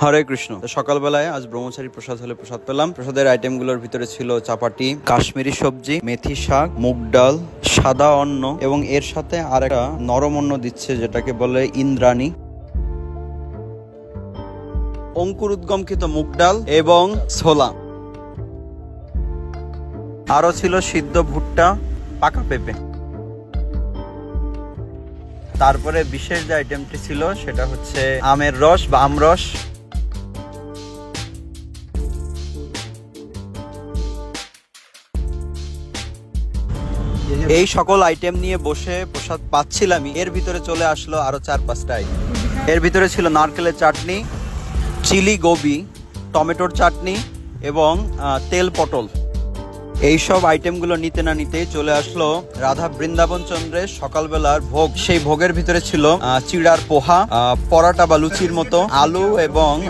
হরে কৃষ্ণ। সকালবেলায় আজ ব্রহ্মচারী প্রসাদ হলে প্রসাদ পেলাম। প্রসাদের আইটেমগুলোর ভিতরে ছিল চাপাটি, কাশ্মীরি সবজি, মেথি শাক, মুগ ডাল, সাদা অন্ন এবং এর সাথে আর একটা নরম অন্ন দিচ্ছে যেটাকে বলে ইন্দ্রাণী, অঙ্কুর উদ্গমকৃত মুগ ডাল এবং ছোলা। আরো ছিল সিদ্ধ ভুট্টা, পাকা পেঁপে। তারপরে বিশেষ যে আইটেমটি ছিল সেটা হচ্ছে আমের রস বা আমরস। এই সকল আইটেম নিয়ে বসে প্রসাদ পাচ্ছিলামই, এর ভিতরে চলে আসলো আরো 4-5টা আইটেম। এর ভিতরে ছিল নারকেলের চাটনি, চিলি গোবি, টমেটোর চাটনি এবং তেল পটল। এইসব আইটেমগুলো নিতে না নিতেই চলে আসলো রাধা বৃন্দাবন চন্দ্রের সকালবেলার ভোগ। সেই ভোগের ভিতরে ছিল চিড়ার পোহা, পরাটা বা লুচির মতো, আলু এবং